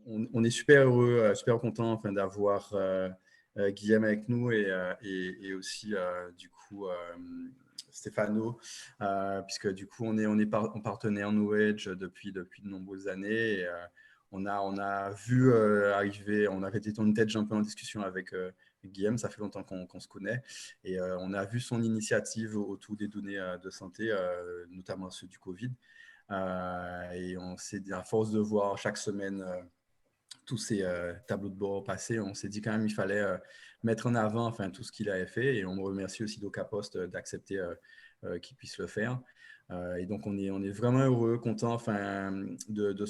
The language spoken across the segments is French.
on est super heureux, super content d'avoir Guillaume avec nous et aussi du coup Stéphano, puisque du coup on est en partenaire New Age depuis de nombreuses années. Et, on a vu arriver, on avait été en tête un peu en discussion avec Guillaume, ça fait longtemps qu'on se connaît, et on a vu son initiative autour des données de santé, notamment ceux du Covid. Et on s'est dit, à force de voir chaque semaine tous ces tableaux de bord passés, on s'est dit quand même il fallait mettre en avant tout ce qu'il avait fait, et on remercie aussi DocaPost d'accepter qu'il puisse le faire. Et donc on est vraiment heureux, content de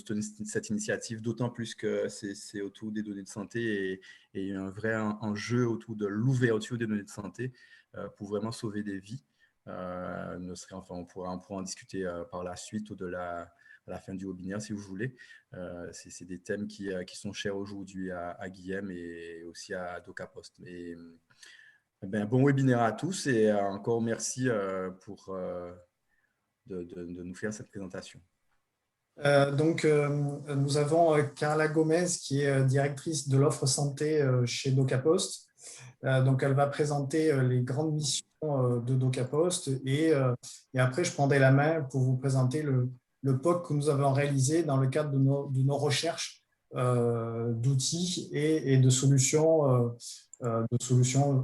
cette initiative, d'autant plus que c'est autour des données de santé et un vrai enjeu autour de l'ouverture des données de santé pour vraiment sauver des vies. On pourra en discuter par la suite ou à la fin du webinaire si vous voulez. C'est des thèmes qui sont chers aujourd'hui à Guillaume et aussi à DocaPost. Bon webinaire à tous et encore merci pour de nous faire cette présentation. Nous avons Carla Gomez qui est directrice de l'offre santé chez DocaPost. Elle va présenter les grandes missions de DocaPost et après, je prendrai la main pour vous présenter le POC que nous avons réalisé dans le cadre de nos recherches d'outils et de solutions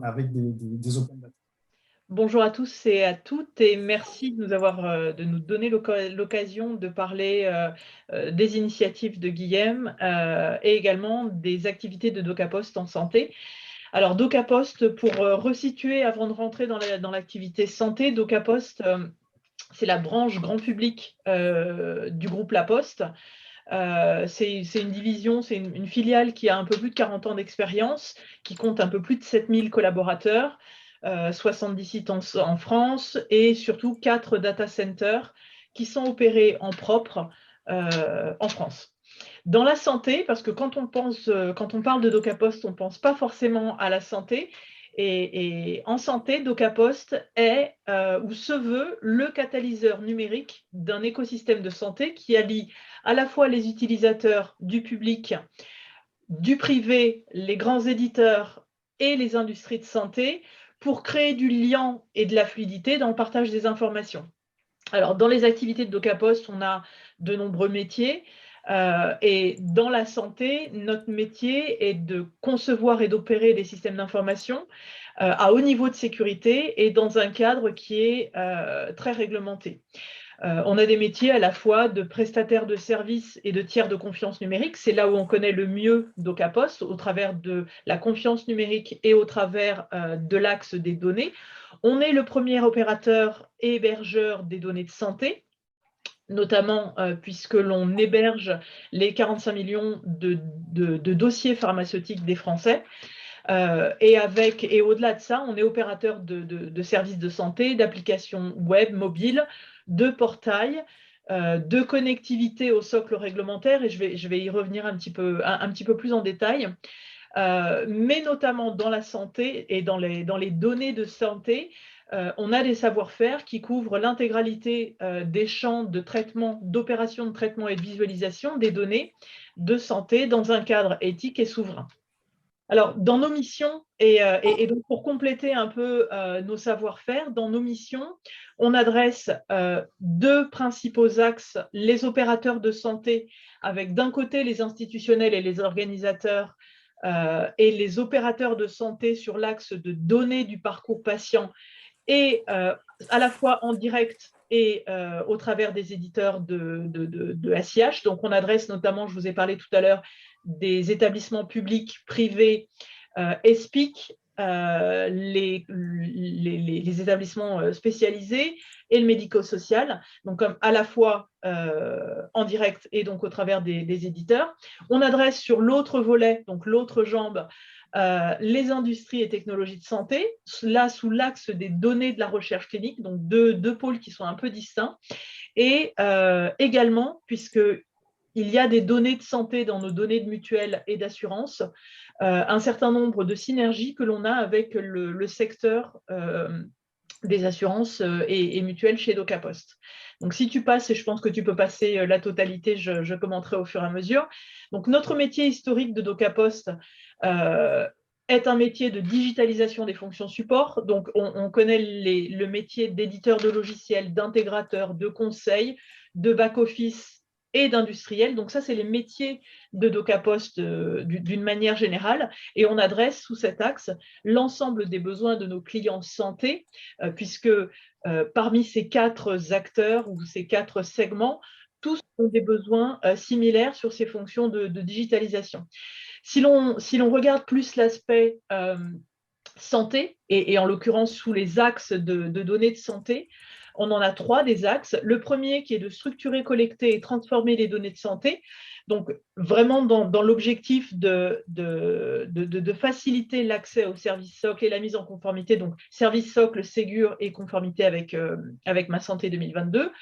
avec des open data. Bonjour à tous et à toutes et merci de nous donner l'occasion de parler des initiatives de Guillaume et également des activités de DocaPost en santé. Alors DocaPost, pour resituer avant de rentrer dans l'activité santé, DocaPost, c'est la branche grand public du groupe La Poste. C'est une division, c'est une filiale qui a un peu plus de 40 ans d'expérience, qui compte un peu plus de 7000 collaborateurs, 70 sites en France et surtout 4 data centers qui sont opérés en propre en France. Dans la santé, parce que quand on parle de DocaPost, on ne pense pas forcément à la santé. Et en santé, DocaPost est ou se veut le catalyseur numérique d'un écosystème de santé qui allie à la fois les utilisateurs du public, du privé, les grands éditeurs et les industries de santé pour créer du lien et de la fluidité dans le partage des informations. Alors, dans les activités de DocaPost, on a de nombreux métiers. Et dans la santé, notre métier est de concevoir et d'opérer des systèmes d'information à haut niveau de sécurité et dans un cadre qui est très réglementé. On a des métiers à la fois de prestataires de services et de tiers de confiance numérique. C'est là où on connaît le mieux DocaPost, au travers de la confiance numérique et au travers de l'axe des données. On est le premier opérateur et hébergeur des données de santé, notamment puisque l'on héberge les 45 millions de dossiers pharmaceutiques des Français. Et au-delà de ça, on est opérateur de services de santé, d'applications web, mobiles, de portails, de connectivité au socle réglementaire, et je vais y revenir un petit peu plus en détail. Mais notamment dans la santé et dans les données de santé, on a des savoir-faire qui couvrent l'intégralité des champs de traitement, d'opérations de traitement et de visualisation des données de santé dans un cadre éthique et souverain. Alors, dans nos missions, et donc pour compléter un peu nos savoir-faire, dans nos missions, on adresse deux principaux axes, les opérateurs de santé, avec d'un côté les institutionnels et les organisateurs, et les opérateurs de santé sur l'axe de données du parcours patient, et à la fois en direct et au travers des éditeurs de SIH. Donc, on adresse notamment, je vous ai parlé tout à l'heure, des établissements publics, privés, ESPIC, les établissements spécialisés et le médico-social, donc comme à la fois en direct et donc au travers des éditeurs. On adresse sur l'autre volet, donc l'autre jambe, les industries et technologies de santé, là sous l'axe des données de la recherche clinique, donc deux pôles qui sont un peu distincts, et également, puisqu'il y a des données de santé dans nos données de mutuelle et d'assurance, un certain nombre de synergies que l'on a avec le secteur des assurances et mutuelles chez DocaPost. Donc, si tu passes, et je pense que tu peux passer la totalité, je commenterai au fur et à mesure. Donc, notre métier historique de DocaPost est un métier de digitalisation des fonctions support. Donc, on connaît le métier d'éditeur de logiciels, d'intégrateur, de conseil, de back-office et d'industriel. Donc, ça, c'est les métiers de DocaPost d'une manière générale. Et on adresse sous cet axe l'ensemble des besoins de nos clients santé, puisque parmi ces 4 acteurs ou ces 4 segments, tous ont des besoins similaires sur ces fonctions de digitalisation. Si l'on regarde plus l'aspect santé, et en l'occurrence sous les axes de données de santé, on en a 3 des axes. Le premier qui est de structurer, collecter et transformer les données de santé. Donc, vraiment dans l'objectif de faciliter l'accès au service socle et la mise en conformité. Donc, service socle, Ségur et conformité avec Ma Santé 2022.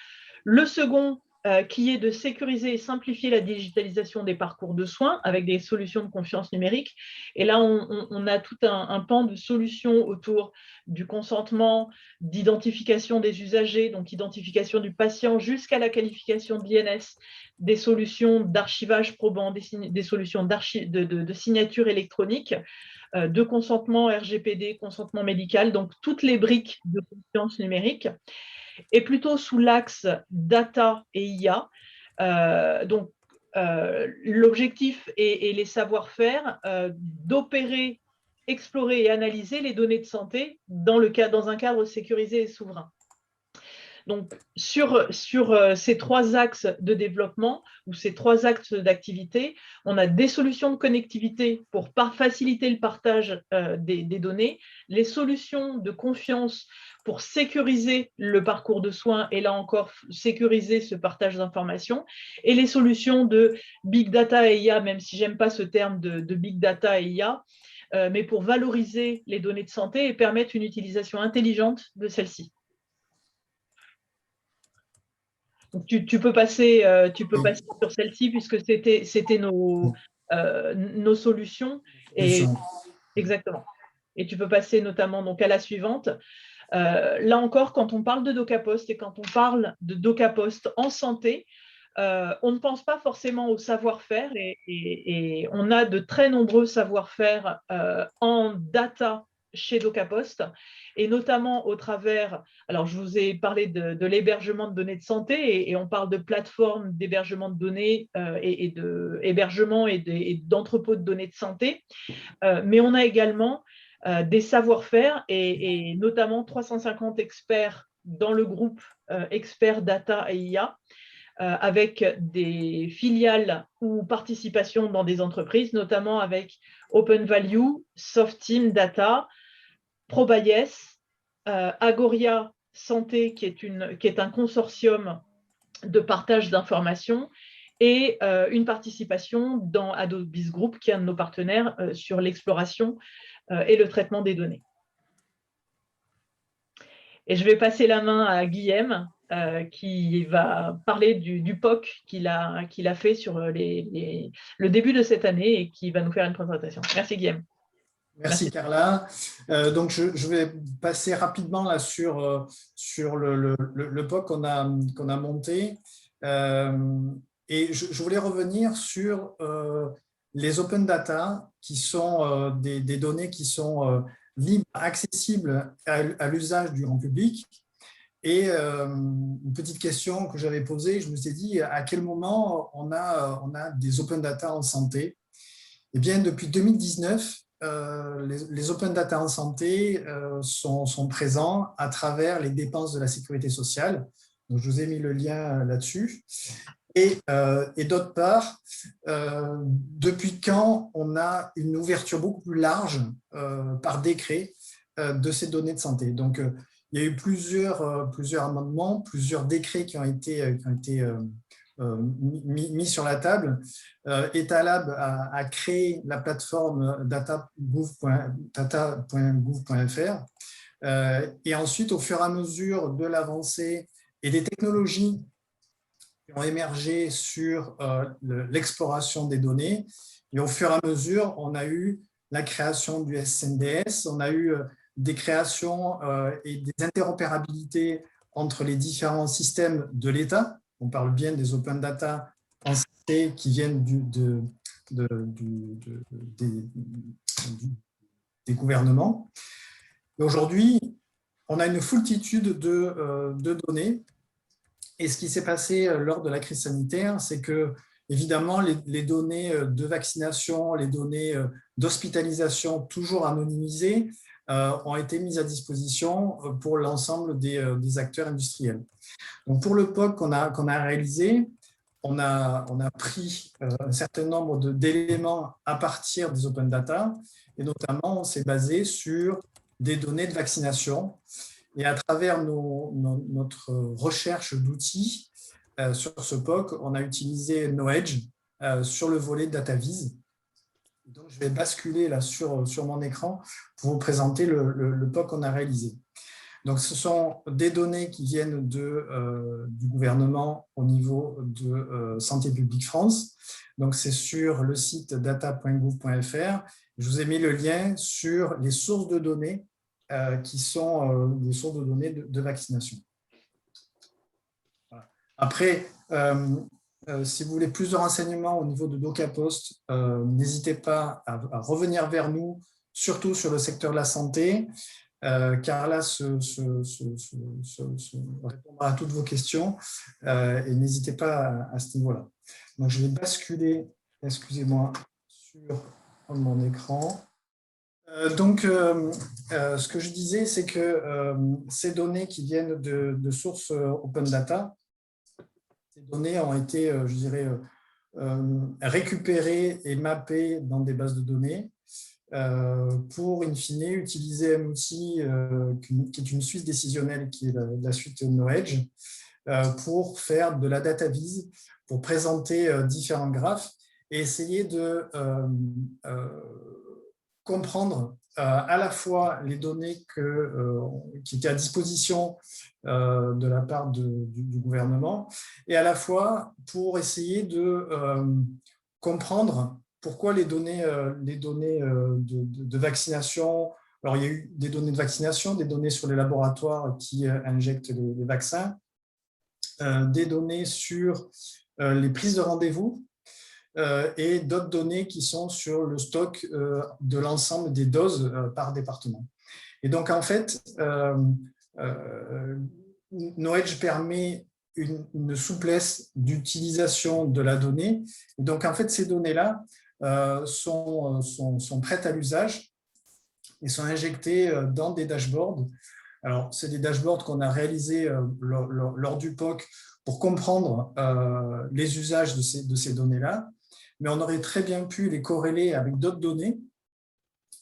Le second, qui est de sécuriser et simplifier la digitalisation des parcours de soins avec des solutions de confiance numérique. Et là, on a tout un pan de solutions autour du consentement, d'identification des usagers, donc identification du patient jusqu'à la qualification de l'INS, des solutions d'archivage probant, des solutions de signature électronique, de consentement RGPD, consentement médical, donc toutes les briques de confiance numérique. Et plutôt sous l'axe data et IA. Donc, l'objectif et les savoir-faire d'opérer, explorer et analyser les données de santé dans un cadre sécurisé et souverain. Donc, sur ces 3 axes de développement ou ces 3 axes d'activité, on a des solutions de connectivité pour faciliter le partage des données, les solutions de confiance pour sécuriser le parcours de soins et là encore sécuriser ce partage d'informations, et les solutions de big data et IA, même si j'aime pas ce terme de big data et IA, mais pour valoriser les données de santé et permettre une utilisation intelligente de celles-ci. Donc, tu peux passer sur celle-ci puisque c'était nos solutions. Et, exactement. Et tu peux passer notamment donc, à la suivante. Là encore, quand on parle de DocaPost et quand on parle de DocaPost en santé, on ne pense pas forcément au savoir-faire et on a de très nombreux savoir-faire en data chez DocaPost, et notamment au travers, alors je vous ai parlé de l'hébergement de données de santé et on parle de plateformes d'hébergement de données et d'hébergement et d'entrepôts de données de santé, mais on a également des savoir-faire et notamment 350 experts dans le groupe experts data et IA, avec des filiales ou participations dans des entreprises, notamment avec Open Value, Softeam Data, Probayes, Agoria Santé, qui est un consortium de partage d'informations, et une participation dans Adobis Group, qui est un de nos partenaires sur l'exploration et le traitement des données. Et je vais passer la main à Guillaume, qui va parler du POC qu'il a fait sur le début de cette année et qui va nous faire une présentation. Merci Guillaume. Merci Carla. Donc je vais passer rapidement là sur le POC qu'on a monté. Et je voulais revenir sur les open data, qui sont des données qui sont libres, accessibles à l'usage du grand public. Et une petite question que j'avais posée, je me suis dit à quel moment on a des open data en santé. Eh bien, depuis 2019, les open data en santé sont présents à travers les dépenses de la sécurité sociale. Donc, je vous ai mis le lien là-dessus. Et d'autre part, depuis quand on a une ouverture beaucoup plus large par décret de ces données de santé. Donc, il y a eu plusieurs amendements, plusieurs décrets qui ont été mis sur la table. Etalab a créé la plateforme data.gouv.fr. Et ensuite, au fur et à mesure de l'avancée et des technologies qui ont émergé sur l'exploration des données, et au fur et à mesure, on a eu la création du SNDS, on a eu des créations et des interopérabilités entre les différents systèmes de l'État. On parle bien des open data en santé qui viennent des gouvernements. Aujourd'hui, on a une foultitude de données. Et ce qui s'est passé lors de la crise sanitaire, c'est que, évidemment, les données de vaccination, les données d'hospitalisation, toujours anonymisées, ont été mises à disposition pour l'ensemble des acteurs industriels. Donc, pour le POC qu'on a réalisé, on a pris un certain nombre d'éléments à partir des open data, et notamment, on s'est basé sur des données de vaccination. Et à travers notre recherche d'outils sur ce POC, on a utilisé Knowedge sur le volet DataVis. Donc, je vais basculer là sur mon écran pour vous présenter le POC qu'on a réalisé. Donc, ce sont des données qui viennent du gouvernement au niveau de Santé publique France. Donc, c'est sur le site data.gouv.fr. Je vous ai mis le lien sur les sources de données qui sont des sources de données de vaccination. Voilà. Après, si vous voulez plus de renseignements au niveau de DocaPost, n'hésitez pas à revenir vers nous, surtout sur le secteur de la santé. Carla répondra à toutes vos questions et n'hésitez pas à ce niveau-là. Donc, je vais basculer, excusez-moi, sur mon écran. Donc, ce que je disais, c'est que ces données qui viennent de sources open data, ces données ont été, je dirais, récupérées et mappées dans des bases de données pour, in fine, utiliser un outil qui est une suite décisionnelle, qui est la suite Knowedge, pour faire de la DataVis, pour présenter différents graphes et essayer de comprendre à la fois les données qui étaient à disposition de la part du gouvernement et à la fois pour essayer de comprendre pourquoi les données de vaccination. Alors, il y a eu des données de vaccination, des données sur les laboratoires qui injectent les vaccins, des données sur les prises de rendez-vous, et d'autres données qui sont sur le stock de l'ensemble des doses par département. Et donc, en fait, Knowedge permet une souplesse d'utilisation de la donnée. Et donc, en fait, ces données-là sont prêtes à l'usage et sont injectées dans des dashboards. Alors, c'est des dashboards qu'on a réalisés lors du POC pour comprendre les usages de ces données-là. Mais on aurait très bien pu les corréler avec d'autres données,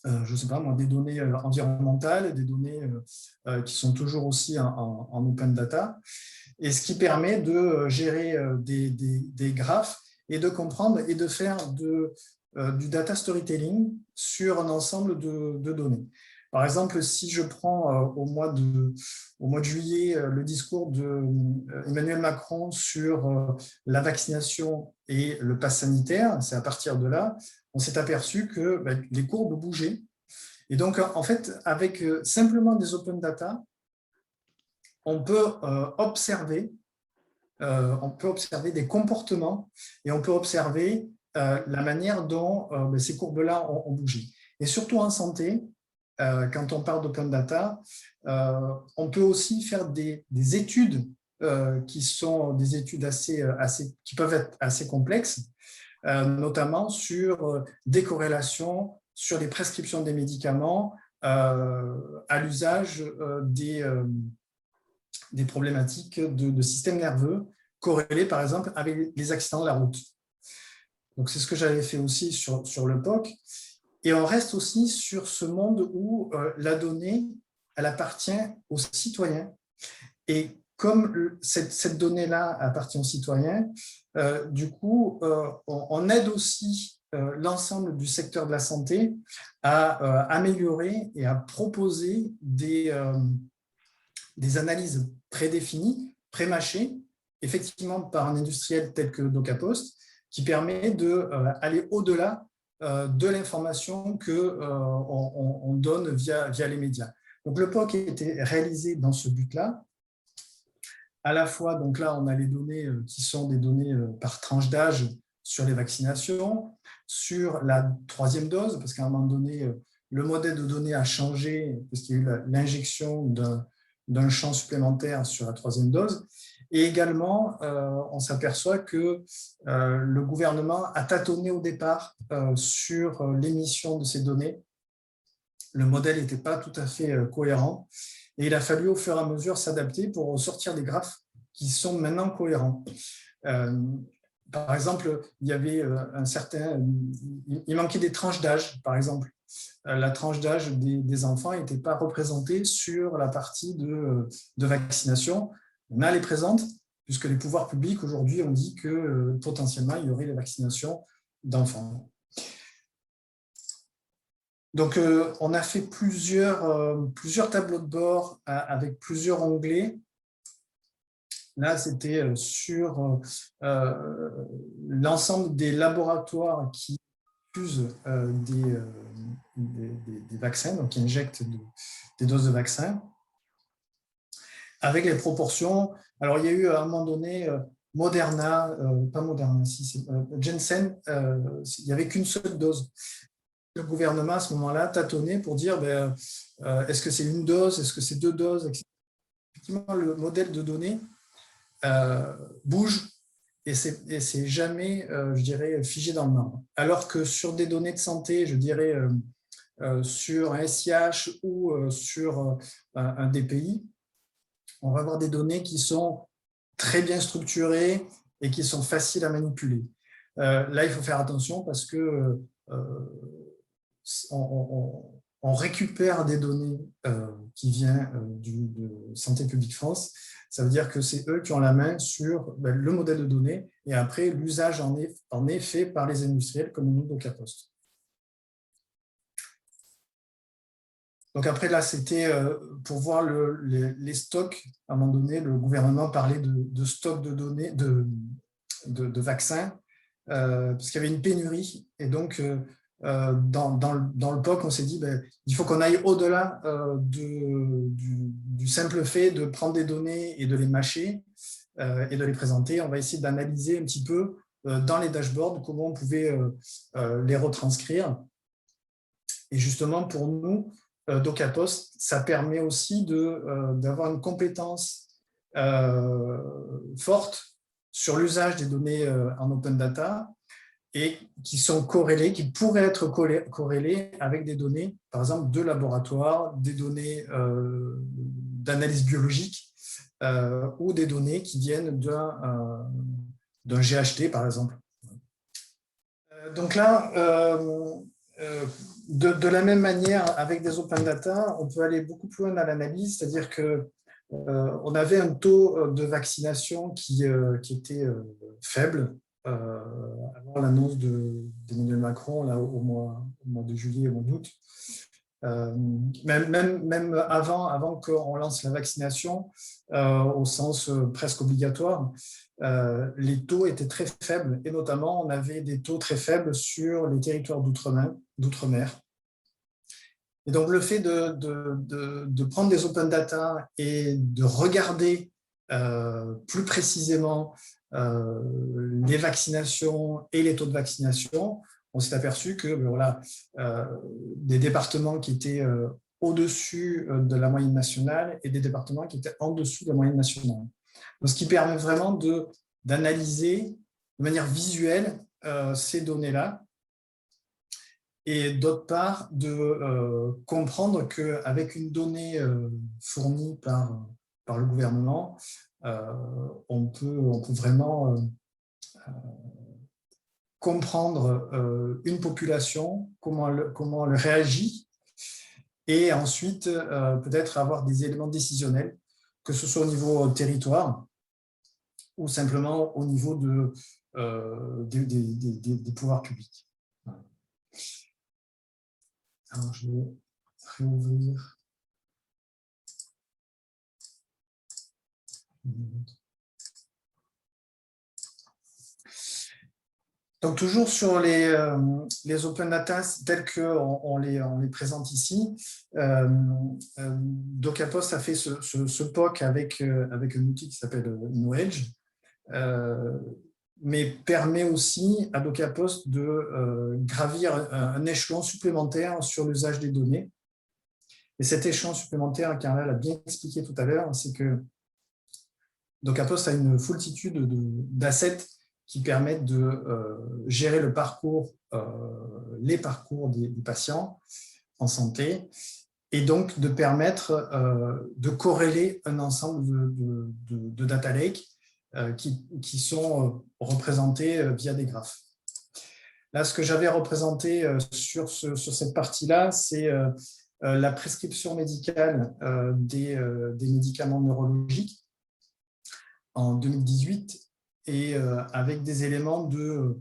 je ne sais pas moi, des données environnementales, des données qui sont toujours aussi en open data, et ce qui permet de gérer des graphes et de comprendre et de faire du data storytelling sur un ensemble de données. Par exemple, si je prends au mois de juillet le discours d'Emmanuel Macron sur la vaccination et le pass sanitaire, c'est à partir de là, on s'est aperçu que les courbes bougeaient. Et donc, en fait, avec simplement des open data, on peut observer des comportements et on peut observer la manière dont ces courbes-là ont bougé. Et surtout en santé, quand on parle d'open data, on peut aussi faire des études qui sont des études qui peuvent être assez complexes, notamment sur des corrélations, sur les prescriptions des médicaments, à l'usage des problématiques de système nerveux corrélées par exemple avec les accidents de la route. Donc c'est ce que j'avais fait aussi sur le POC. Et on reste aussi sur ce monde où la donnée, elle appartient aux citoyens. Et comme cette donnée-là appartient aux citoyens, du coup, on aide aussi l'ensemble du secteur de la santé à améliorer et à proposer des analyses prédéfinies, prémâchées, effectivement par un industriel tel que DocaPost, qui permet d'aller au-delà de l'information qu'on donne via les médias. Donc, le POC était réalisé dans ce but-là. À la fois, donc là, on a les données qui sont des données par tranche d'âge sur les vaccinations, sur la 3e dose, parce qu'à un moment donné, le modèle de données a changé, parce qu'il y a eu l'injection d'un champ supplémentaire sur la 3e dose. Et également, on s'aperçoit que le gouvernement a tâtonné au départ sur l'émission de ces données. Le modèle n'était pas tout à fait cohérent. Et il a fallu au fur et à mesure s'adapter pour sortir des graphes qui sont maintenant cohérents. Par exemple, il y avait il manquait des tranches d'âge, par exemple. La tranche d'âge des enfants n'était pas représentée sur la partie de vaccination. On les présente, puisque les pouvoirs publics aujourd'hui ont dit que potentiellement il y aurait les vaccinations d'enfants. Donc, on a fait plusieurs tableaux de bord avec plusieurs onglets. Là, c'était sur l'ensemble des laboratoires qui diffusent des vaccins, donc qui injectent des doses de vaccins, avec les proportions. Alors, il y a eu à un moment donné Moderna, pas Moderna, Janssen, il n'y avait qu'une seule dose. Le gouvernement, à ce moment-là, tâtonnait pour dire est-ce que c'est une dose, est-ce que c'est 2 doses. Effectivement, le modèle de données bouge et c'est jamais, je dirais, figé dans le marbre. Alors que sur des données de santé, je dirais, sur un SIH ou sur un DPI, on va avoir des données qui sont très bien structurées et qui sont faciles à manipuler. Là, il faut faire attention parce que on récupère des données qui viennent de Santé publique France. Ça veut dire que c'est eux qui ont la main sur le modèle de données et après, l'usage en est fait par les industriels comme nous, DocaPost. Donc après, là, c'était pour voir les stocks. À un moment donné, le gouvernement parlait de stocks de données, de vaccins, parce qu'il y avait une pénurie. Et donc, dans le POC, on s'est dit il faut qu'on aille au-delà du simple fait de prendre des données et de les mâcher et de les présenter. On va essayer d'analyser un petit peu dans les dashboards comment on pouvait les retranscrire. Et justement, pour nous, DocaPost, ça permet aussi d'avoir une compétence forte sur l'usage des données en open data et qui sont corrélées, qui pourraient être corrélées avec des données, par exemple, de laboratoire, des données d'analyse biologique ou des données qui viennent d'un GHT, par exemple. Donc là, de la même manière, avec des open data, on peut aller beaucoup plus loin dans l'analyse, c'est-à-dire qu'on avait un taux de vaccination qui était faible avant l'annonce d'Emmanuel Macron là, au mois de juillet et au mois d'août. Même avant qu'on lance la vaccination, au sens presque obligatoire, les taux étaient très faibles et notamment on avait des taux très faibles sur les territoires d'outre-mer. Et donc le fait de prendre des open data et de regarder plus précisément les vaccinations et les taux de vaccination, on s'est aperçu que des départements qui étaient au-dessus de la moyenne nationale et des départements qui étaient en dessous de la moyenne nationale. Donc, ce qui permet vraiment d'analyser de manière visuelle ces données-là et d'autre part de comprendre qu'avec une donnée fournie par le gouvernement, on peut vraiment comprendre une population, comment elle réagit, et ensuite peut-être avoir des éléments décisionnels, que ce soit au niveau territoire ou simplement au niveau des pouvoirs publics. Alors, je vais réouvrir. Donc, toujours sur les open data tels qu'on les présente ici, DocaPost a fait ce POC avec un outil qui s'appelle Knowledge, mais permet aussi à DocaPost de gravir un échelon supplémentaire sur l'usage des données. Et cet échelon supplémentaire, Carla l'a bien expliqué tout à l'heure, c'est que DocaPost a une foultitude d'assets qui permettent de gérer les parcours des patients en santé et donc de permettre de corréler un ensemble de data lakes qui sont représentés via des graphes. Là, ce que j'avais représenté sur cette partie-là, c'est la prescription médicale des médicaments neurologiques en 2018 et avec des éléments de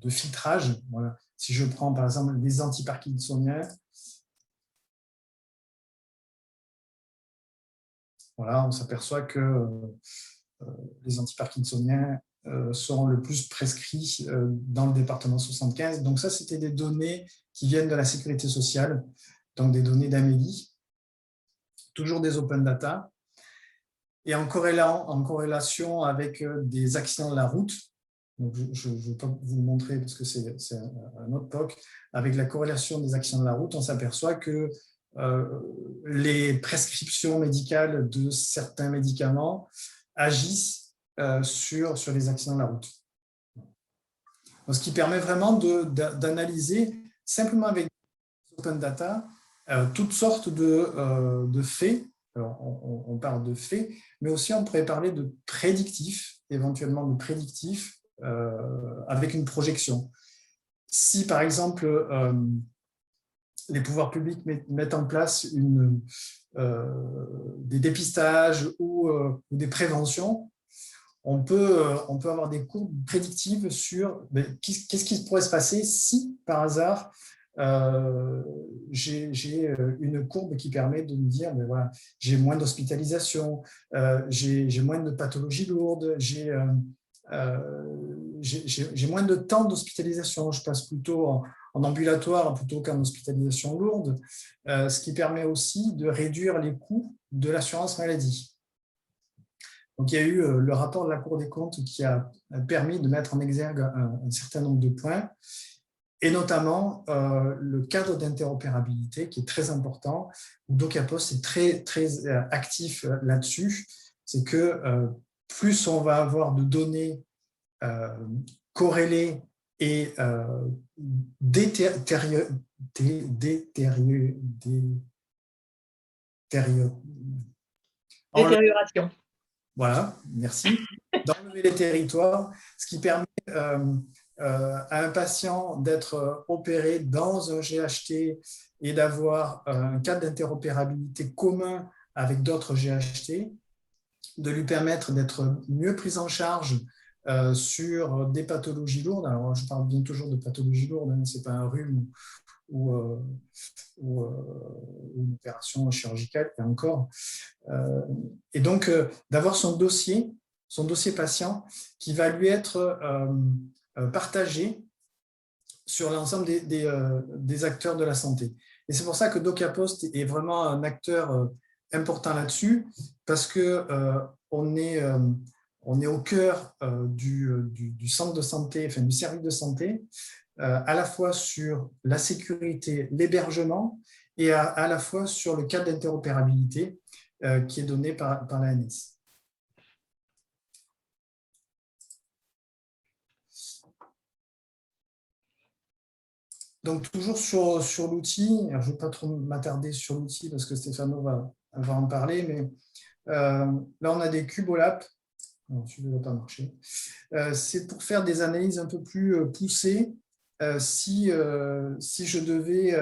filtrage. Voilà. Si je prends par exemple les antiparkinsoniens, voilà, on s'aperçoit que les antiparkinsoniens seront le plus prescrits dans le département 75. Donc ça, c'était des données qui viennent de la sécurité sociale, donc des données d'Amélie, toujours des open data. Et en corrélation avec des accidents de la route, donc je ne vais pas vous le montrer parce que c'est un autre POC, avec la corrélation des accidents de la route, on s'aperçoit que les prescriptions médicales de certains médicaments agissent sur les accidents de la route. Donc, ce qui permet vraiment d'analyser simplement avec open data toutes sortes de faits. Alors, on parle de faits, mais aussi on pourrait parler de prédictifs, éventuellement de prédictifs avec une projection. Si, par exemple, les pouvoirs publics mettent en place des dépistages ou des préventions, on peut avoir des courbes prédictives sur qu'est-ce qui pourrait se passer si, par hasard, j'ai une courbe qui permet de me dire voilà, j'ai moins d'hospitalisation, j'ai moins de pathologies lourdes, j'ai moins de temps d'hospitalisation, je passe plutôt en ambulatoire plutôt qu'en hospitalisation lourde, ce qui permet aussi de réduire les coûts de l'assurance maladie. Donc, il y a eu le rapport de la Cour des comptes qui a permis de mettre en exergue un certain nombre de points, et notamment le cadre d'interopérabilité qui est très important, où DocaPost est très, très actif là-dessus. C'est que plus on va avoir de données corrélées et détérioration. Voilà, merci. D'enlever les territoires, ce qui permet à un patient d'être opéré dans un GHT et d'avoir un cadre d'interopérabilité commun avec d'autres GHT, de lui permettre d'être mieux pris en charge sur des pathologies lourdes. Alors, je parle bien toujours de pathologies lourdes, hein, ce n'est pas un rhume ou une opération chirurgicale, et encore. Et donc, d'avoir son dossier patient qui va lui être partagé sur l'ensemble des acteurs de la santé. Et c'est pour ça que DocaPost est vraiment un acteur important là-dessus, parce qu'on est au cœur du centre de santé, enfin du service de santé, à la fois sur la sécurité, l'hébergement, et à la fois sur le cadre d'interopérabilité qui est donné par l'ANS. Donc, toujours sur l'outil, je ne vais pas trop m'attarder sur l'outil parce que Stéphano va en parler, mais là, on a des Cubolap. Non, celui-là ne va pas marcher. C'est pour faire des analyses un peu plus poussées. Si je devais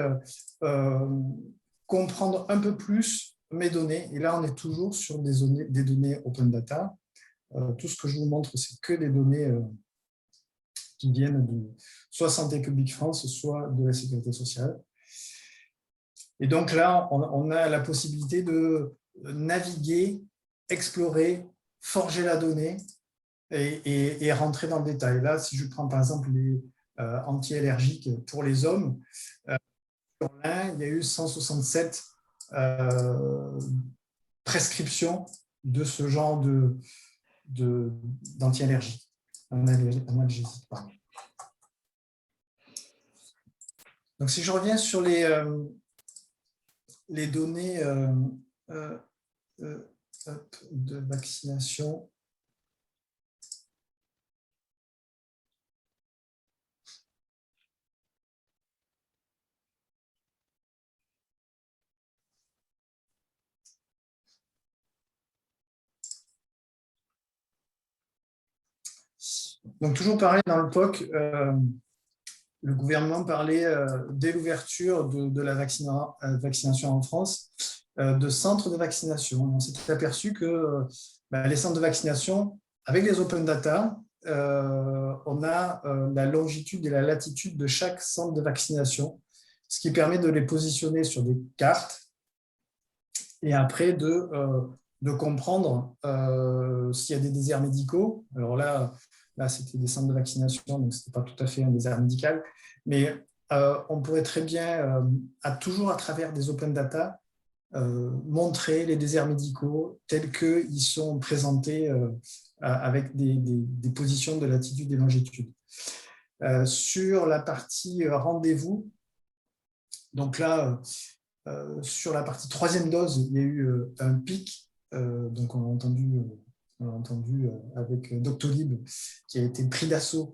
comprendre un peu plus mes données, et là, on est toujours sur des données open data. Tout ce que je vous montre, c'est que des données qui viennent de soit Santé publique France, soit de la Sécurité sociale. Et donc là, on a la possibilité de naviguer, explorer, forger la donnée et rentrer dans le détail. Là, si je prends par exemple les anti-allergiques pour les hommes, il y a eu 167 prescriptions de ce genre d'anti-allergiques, analgésiques, pardon. Donc, si je reviens sur les données de vaccination, donc toujours pareil dans le POC, le gouvernement parlait dès l'ouverture de la vaccination en France de centres de vaccination. On s'est aperçu que les centres de vaccination, avec les open data, on a la longitude et la latitude de chaque centre de vaccination, ce qui permet de les positionner sur des cartes et après de comprendre s'il y a des déserts médicaux. Alors là, c'était des centres de vaccination, donc ce n'était pas tout à fait un désert médical, mais on pourrait très bien, toujours à travers des open data, montrer les déserts médicaux tels qu'ils sont présentés avec des positions de latitude et longitude. Sur la partie rendez-vous, donc là, sur la partie 3e dose, il y a eu un pic, donc on a entendu avec Doctolib qui a été pris d'assaut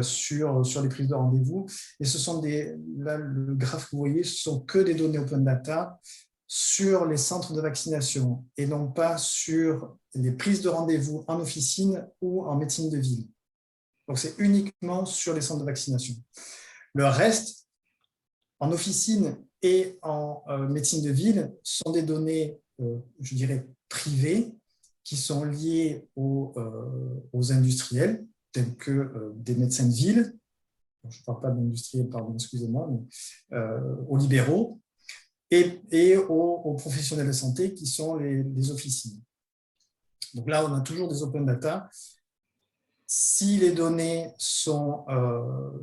sur les prises de rendez-vous. Et ce sont là, le graphe que vous voyez, ce sont que des données open data sur les centres de vaccination et non pas sur les prises de rendez-vous en officine ou en médecine de ville. Donc, c'est uniquement sur les centres de vaccination. Le reste, en officine et en médecine de ville, sont des données, je dirais, privées qui sont liées aux industriels, tels que des médecins de ville, je ne parle pas d'industriels, pardon, excusez-moi, mais aux libéraux, et aux professionnels de santé qui sont les officines. Donc là, on a toujours des open data. Si les données sont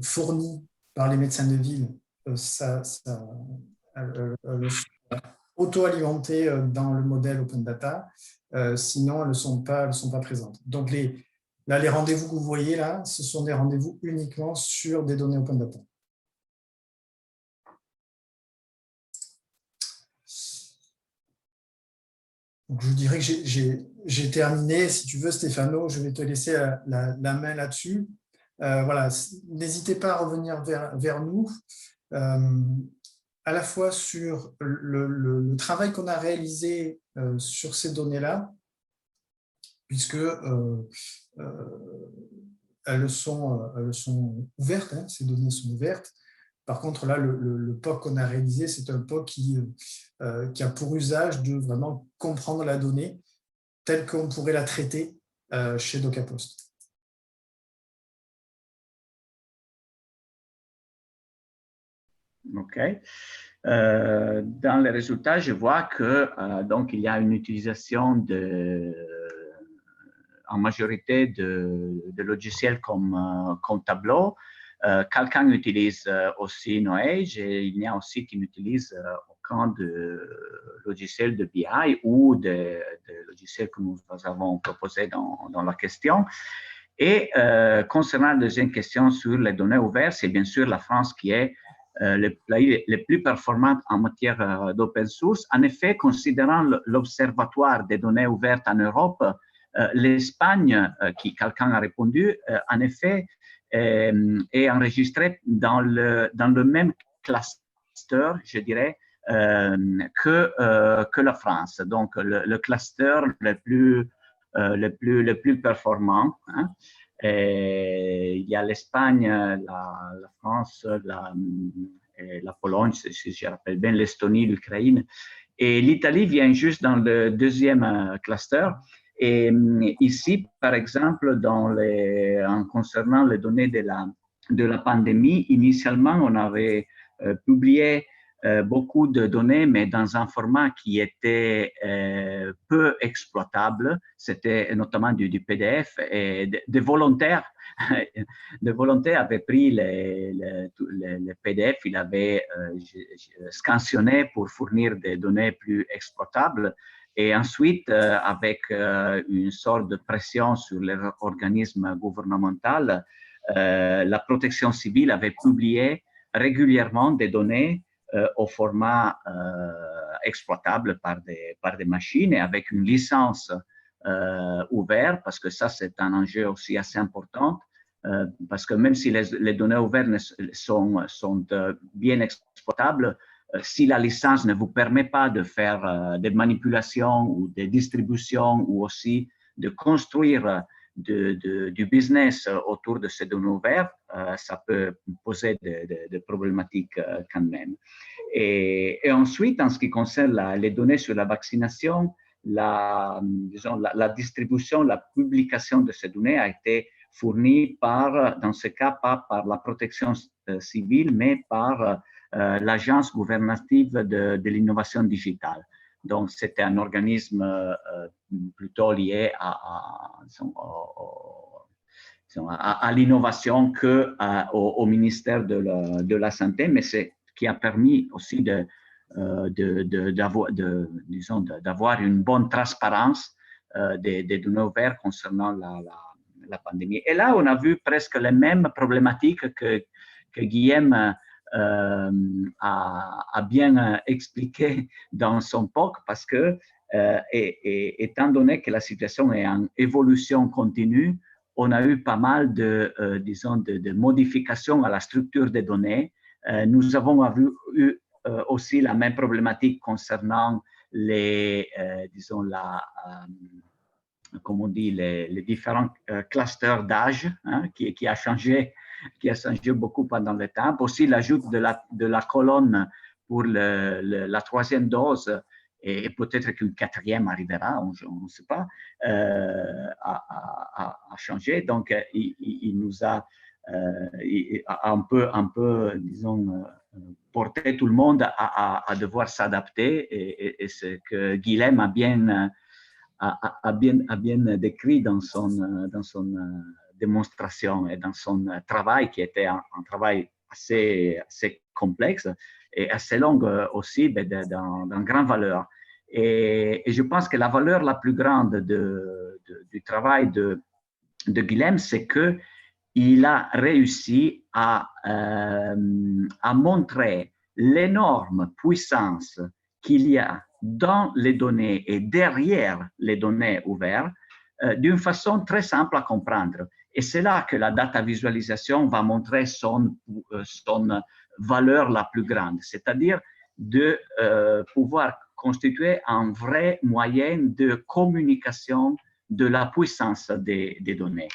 fournies par les médecins de ville, elles sont auto-alimentées dans le modèle open data. Sinon, elles ne sont pas présentes. Donc, les rendez-vous que vous voyez là, ce sont des rendez-vous uniquement sur des données open data. Donc, je dirais que j'ai terminé. Si tu veux, Stéphano, je vais te laisser la main là-dessus. Voilà, n'hésitez pas à revenir vers nous, à la fois sur le travail qu'on a réalisé sur ces données-là, puisque elles sont ouvertes, hein, ces données sont ouvertes. Par contre, là, le POC qu'on a réalisé, c'est un POC qui a pour usage de vraiment comprendre la donnée telle qu'on pourrait la traiter chez DocaPost. OK. Dans les résultats, je vois que donc il y a une utilisation en majorité de logiciels comme Tableau. Quelqu'un utilise aussi Noage et il y a aussi qui n'utilise aucun de logiciels de BI ou de logiciels que nous avons proposés dans la question. Et concernant la deuxième question sur les données ouvertes, c'est bien sûr la France qui est le pays le plus performant en matière d'open source. En effet, considérant l'Observatoire des données ouvertes en Europe, l'Espagne, qui quelqu'un a répondu, en effet, est enregistré dans le même cluster, je dirais, que la France. Donc, le cluster le plus performant. Hein. Il y a l'Espagne, la France, la Pologne, si je rappelle bien, l'Estonie, l'Ukraine. Et l'Italie vient juste dans le deuxième cluster. Et ici, par exemple, en concernant les données de la pandémie, initialement, on avait publié beaucoup de données, mais dans un format qui était peu exploitable. C'était notamment du PDF, et des volontaires, avaient pris les PDF, ils avaient scansionné pour fournir des données plus exploitables. Et ensuite, avec une sorte de pression sur les organismes gouvernementaux, la protection civile avait publié régulièrement des données au format exploitable par des machines et avec une licence ouverte, parce que ça, c'est un enjeu aussi assez important, parce que même si les données ouvertes sont bien exploitables, si la licence ne vous permet pas de faire des manipulations ou des distributions ou aussi de construire du business autour de ces données ouvertes, ça peut poser des problématiques quand même. Et ensuite, en ce qui concerne les données sur la vaccination, la distribution, la publication de ces données a été fournie dans ce cas, pas par la protection civile, mais par l'Agence gouvernative de l'innovation digitale. Donc, c'était un organisme plutôt lié à l'innovation qu'au ministère de la Santé, mais c'est qui a permis aussi d'avoir une bonne transparence des données ouvertes concernant la pandémie. Et là, on a vu presque les mêmes problématiques que Guillaume a bien expliqué dans son POC, parce que étant donné que la situation est en évolution continue, on a eu pas mal de modifications à la structure des données. Nous avons eu aussi la même problématique concernant les différents clusters d'âge, qui a changé beaucoup pendant le temps. Aussi, l'ajout de la colonne pour la troisième dose, et peut-être qu'une quatrième arrivera, on ne sait pas, a changé. Donc, il nous a un peu, disons, porté tout le monde à devoir s'adapter, et ce que Guilhem a bien décrit dans son démonstration et dans son travail, qui était un travail assez complexe et assez long aussi, mais d'une grande valeur. Et je pense que la valeur la plus grande du travail de Guilhem, c'est qu'il a réussi à montrer l'énorme puissance qu'il y a dans les données et derrière les données ouvertes d'une façon très simple à comprendre. Et c'est là que la data visualisation va montrer son valeur la plus grande, c'est-à-dire de pouvoir constituer un vrai moyen de communication de la puissance des données.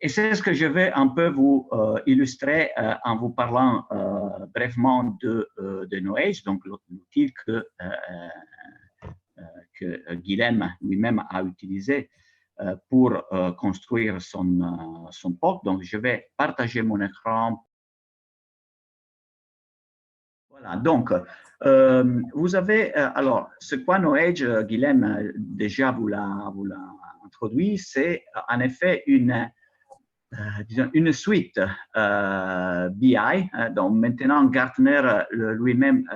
Et c'est ce que je vais un peu vous illustrer en vous parlant brièvement de Knowage, donc l'outil que Guilhem lui-même a utilisé pour construire son POC. Donc, je vais partager mon écran. Voilà, donc, vous avez, alors, ce qu'est Knowage, Guilhem déjà vous l'a introduit, c'est en effet une suite BI. Donc maintenant, Gartner lui-même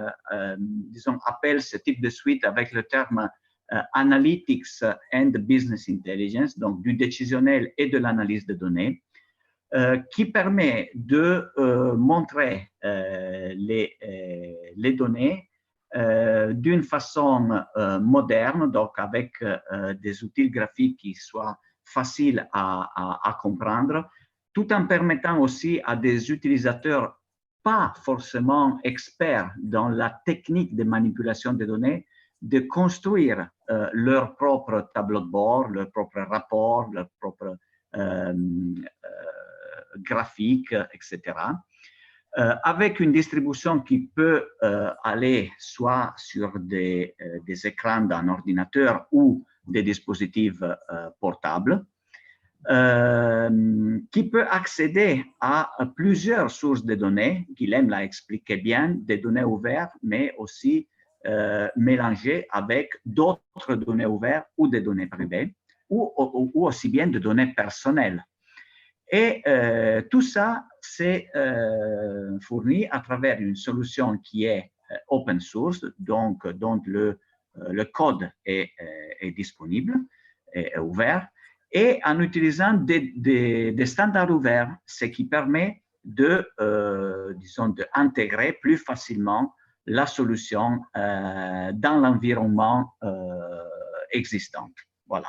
appelle ce type de suite avec le terme Analytics and Business Intelligence, donc du décisionnel et de l'analyse de données, qui permet de montrer les données d'une façon moderne, donc avec des outils graphiques qui soient faciles à comprendre, tout en permettant aussi à des utilisateurs pas forcément experts dans la technique de manipulation des données de construire leur propre tableau de bord, leur propre rapport, leur propre graphique, etc. Avec une distribution qui peut aller soit sur des écrans d'un ordinateur ou des dispositifs portables. qui peut accéder à plusieurs sources de données. Guilhem l'a expliqué bien, des données ouvertes, mais aussi mélangées avec d'autres données ouvertes ou des données privées, ou aussi bien de données personnelles. Et tout ça, c'est fourni à travers une solution qui est open source, donc dont le code est disponible, est ouvert, et en utilisant des standards ouverts, ce qui permet disons, d'intégrer plus facilement la solution dans l'environnement existant. Voilà.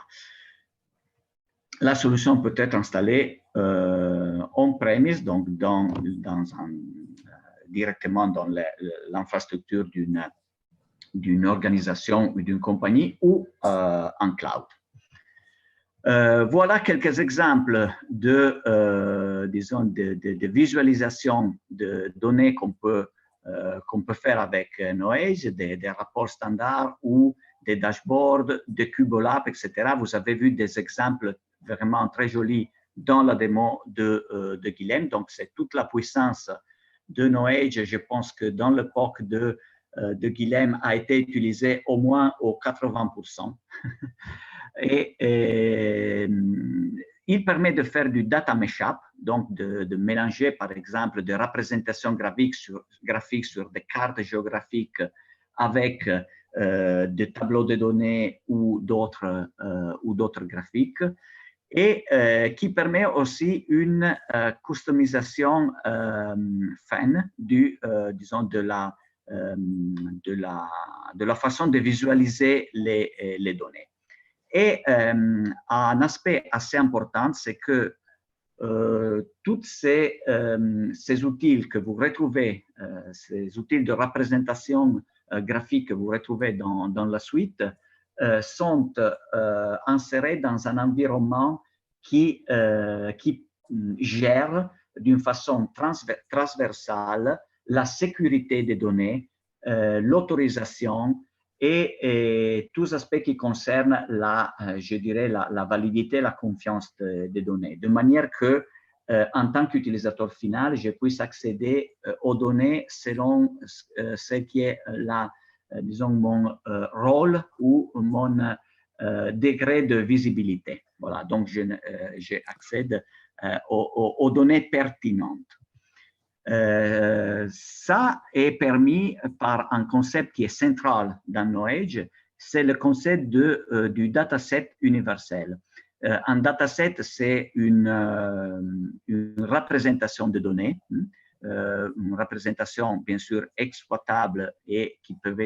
La solution peut être installée on-premise, donc directement dans l'infrastructure d'une organisation ou d'une compagnie, ou en cloud. Voilà quelques exemples disons, de visualisation de données qu'on peut faire avec Noage, des rapports standards ou des dashboards, des Cubolab, etc. Vous avez vu des exemples vraiment très jolis dans la démo de Guilhem. Donc, c'est toute la puissance de Noage. Je pense que dans le POC de Guilhem a été utilisée au moins au 80%. Et il permet de faire du data mashup, donc de mélanger, par exemple, des représentations graphiques sur des cartes géographiques avec des tableaux de données ou d'autres graphiques, et qui permet aussi une customisation fine disons, de la façon de visualiser les données. Et un aspect assez important, c'est que tous ces outils que vous retrouvez, ces outils de représentation graphique que vous retrouvez dans la suite, sont insérés dans un environnement qui gère d'une façon transversale la sécurité des données, l'autorisation, et tous aspects qui concernent je dirais, la validité, la confiance des données, de manière que, en tant qu'utilisateur final, je puisse accéder aux données selon ce qui est disons, mon rôle ou mon degré de visibilité. Voilà, donc j'accède aux données pertinentes. Ça est permis par un concept qui est central dans Noage, c'est le concept du dataset universel. Un dataset, c'est une représentation de données, une représentation bien sûr exploitable et qui peut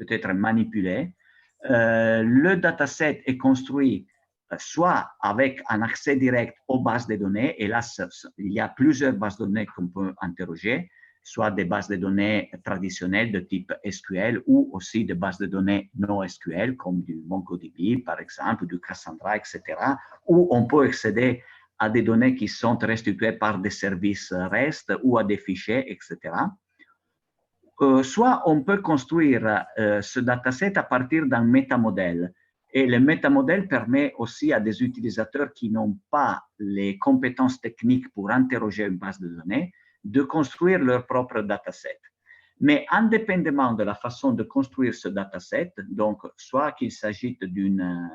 être manipulée. Le dataset est construit soit avec un accès direct aux bases de données, et là, il y a plusieurs bases de données qu'on peut interroger, soit des bases de données traditionnelles de type SQL ou aussi des bases de données non SQL, comme du MongoDB, par exemple, du Cassandra, etc., où on peut accéder à des données qui sont restituées par des services REST ou à des fichiers, etc. Soit on peut construire ce dataset à partir d'un métamodèle. Et le métamodèle permet aussi à des utilisateurs qui n'ont pas les compétences techniques pour interroger une base de données de construire leur propre dataset. Mais indépendamment de la façon de construire ce dataset, donc soit qu'il s'agisse d'un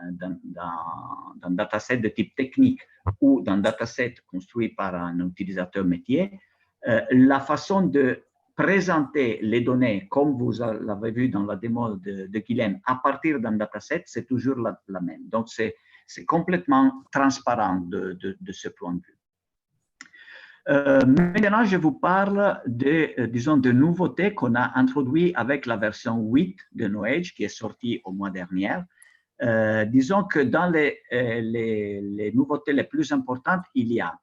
dataset de type technique ou d'un dataset construit par un utilisateur métier, la façon de présenter les données, comme vous l'avez vu dans la démo de Guilhem, à partir d'un dataset, c'est toujours la même. Donc, c'est complètement transparent de ce point de vue. Maintenant, je vous parle disons, de nouveautés qu'on a introduites avec la version 8 de Noage, qui est sortie au mois dernier. Disons que dans les nouveautés les plus importantes, il y a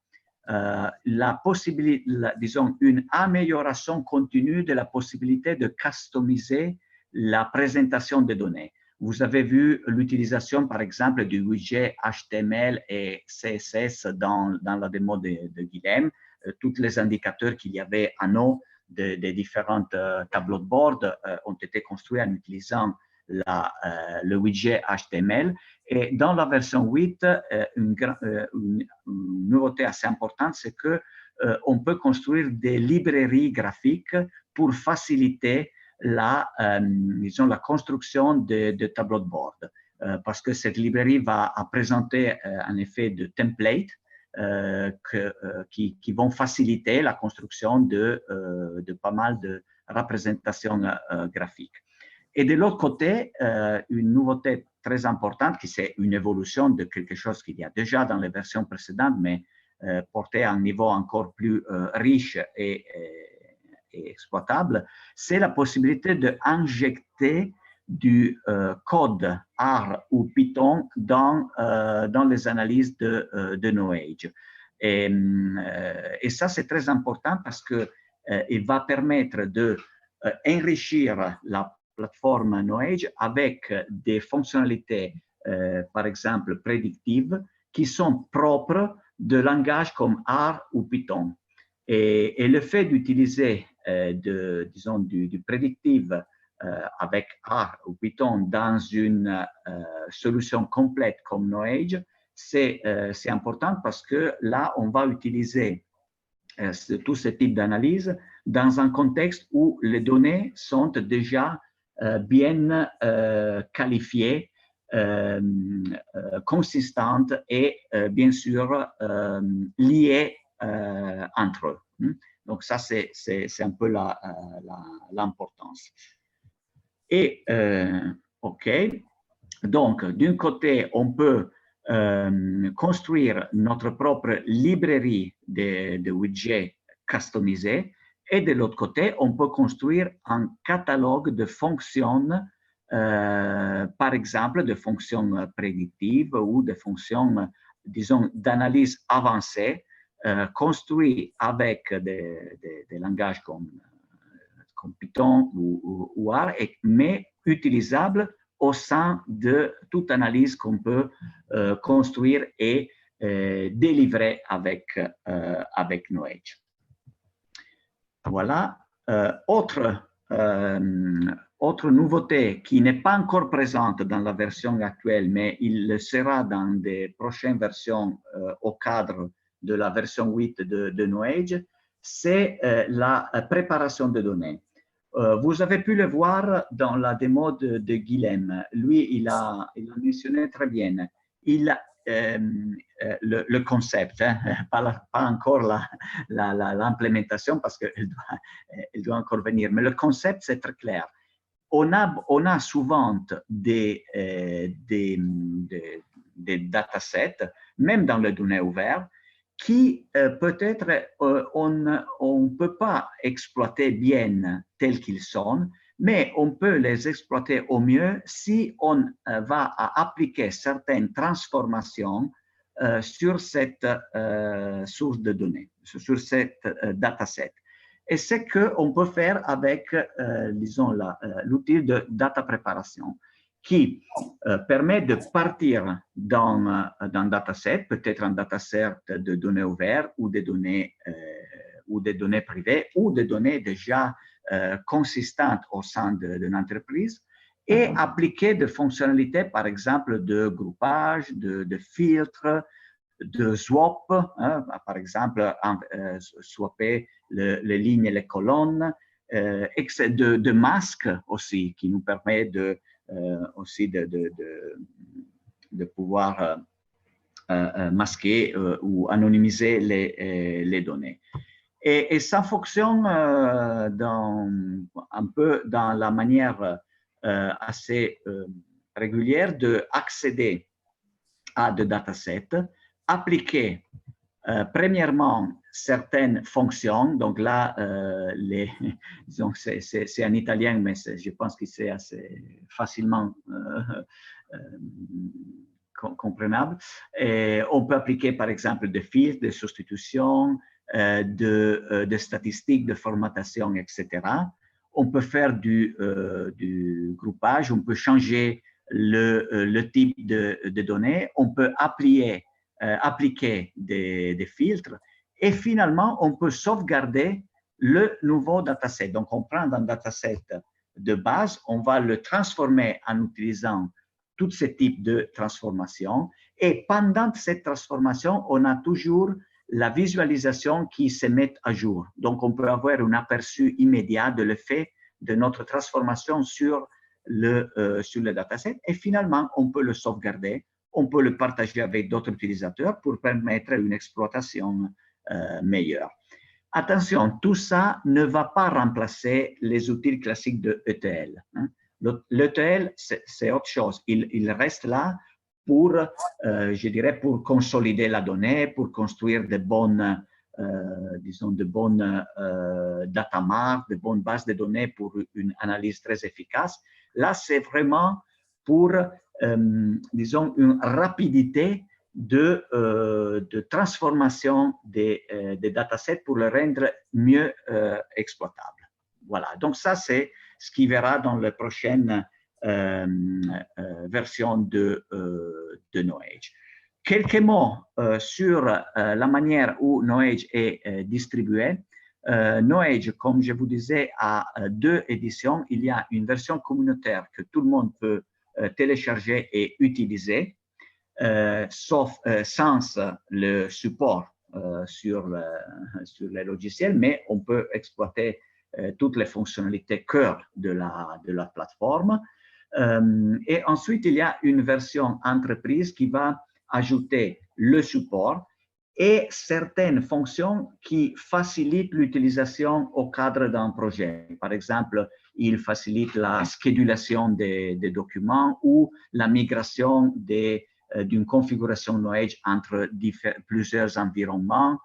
la possibilité, disons, une amélioration continue de la possibilité de customiser la présentation des données. Vous avez vu l'utilisation, par exemple, du widget HTML et CSS dans la démo de Guilhem, tous les indicateurs qu'il y avait en haut des différents tableaux de bord ont été construits en utilisant le widget HTML. Et dans la version 8, une nouveauté assez importante, c'est que on peut construire des librairies graphiques pour faciliter disons, la construction de tableaux de bord. Parce que cette librairie va présenter un effet de template qui vont faciliter la construction de pas mal de représentations graphiques. Et de l'autre côté, une nouveauté très importante, qui c'est une évolution de quelque chose qu'il y a déjà dans les versions précédentes, mais portée à un niveau encore plus riche et exploitable, c'est la possibilité d'injecter du code R ou Python dans les analyses de Knowledge. Et ça, c'est très important parce qu'il va permettre d'enrichir la plateforme Knowledge avec des fonctionnalités, par exemple, prédictives, qui sont propres de langages comme R ou Python. Et le fait d'utiliser, disons, du prédictif avec R ou Python dans une solution complète comme Knowledge, c'est important parce que là, on va utiliser tous ces types d'analyse dans un contexte où les données sont déjà bien qualifiées, consistantes et bien sûr liées entre eux. Donc ça, c'est un peu l'importance. Et OK, donc d'un côté, on peut construire notre propre librairie de widgets customisés, et de l'autre côté, on peut construire un catalogue de fonctions, par exemple, de fonctions prédictives ou de fonctions, disons, d'analyse avancée, construits avec des langages comme Python ou R, mais utilisables au sein de toute analyse qu'on peut construire et délivrer avec Knowledge. Voilà. Autre nouveauté qui n'est pas encore présente dans la version actuelle, mais il le sera dans des prochaines versions au cadre de la version 8 de Knowledge, c'est la préparation de données. Vous avez pu le voir dans la démo de Guilhem. Lui, il a mentionné très bien le concept, hein, pas encore l'implémentation parce qu'elle doit encore venir. Mais le concept, c'est très clair. On a souvent des datasets, même dans les données ouvertes, qui peut-être on ne peut pas exploiter bien tels qu'ils sont, mais on peut les exploiter au mieux si on va appliquer certaines transformations sur cette source de données, sur cette dataset. Et c'est qu'on peut faire avec, disons, l'outil de data préparation, qui permet de partir dans un dataset, peut-être un dataset de données ouvertes ou des données privées ou des données déjà consistantes au sein d'une entreprise, et appliquer des fonctionnalités, par exemple, de groupage, de filtre, de swap, hein, par exemple, swapper les lignes et les colonnes, de masques aussi, qui nous permet aussi de pouvoir masquer ou anonymiser les données. Et ça fonctionne un peu dans la manière assez régulière d'accéder à des datasets, appliquer premièrement certaines fonctions. Donc là, disons, c'est en italien, mais je pense que c'est assez facilement comprenable. Et on peut appliquer, par exemple, des filtres, des substitutions, de statistiques, de formatation, etc. On peut faire du groupage, on peut changer le type de données, on peut appliquer des filtres, et finalement, on peut sauvegarder le nouveau dataset. Donc, on prend un dataset de base, on va le transformer en utilisant tous ces types de transformations. Et pendant cette transformation, on a toujours la visualisation qui se met à jour. Donc, on peut avoir un aperçu immédiat de l'effet de notre transformation sur le dataset. Et finalement, on peut le sauvegarder, on peut le partager avec d'autres utilisateurs pour permettre une exploitation meilleure. Attention, tout ça ne va pas remplacer les outils classiques de ETL. L'ETL, c'est autre chose. Il reste là pour, je dirais, pour consolider la donnée, pour construire de bonnes, disons, de bonnes data marts, de bonnes bases de données pour une analyse très efficace. Là, c'est vraiment pour, disons, une rapidité de transformation des datasets pour le rendre mieux exploitable. Voilà, donc ça, c'est ce qui verra dans la prochaine version de Knowledge. Quelques mots sur la manière où Knowledge est distribué. Knowledge, comme je vous disais, a 2 éditions. Il y a une version communautaire que tout le monde peut télécharger et utiliser. Sauf sans le support sur les logiciels, mais on peut exploiter toutes les fonctionnalités cœur de la plateforme. Et ensuite, il y a une version entreprise qui va ajouter le support et certaines fonctions qui facilitent l'utilisation au cadre d'un projet. Par exemple, il facilite la schedulation des documents ou la migration d'une configuration Knowledge entre plusieurs environnements.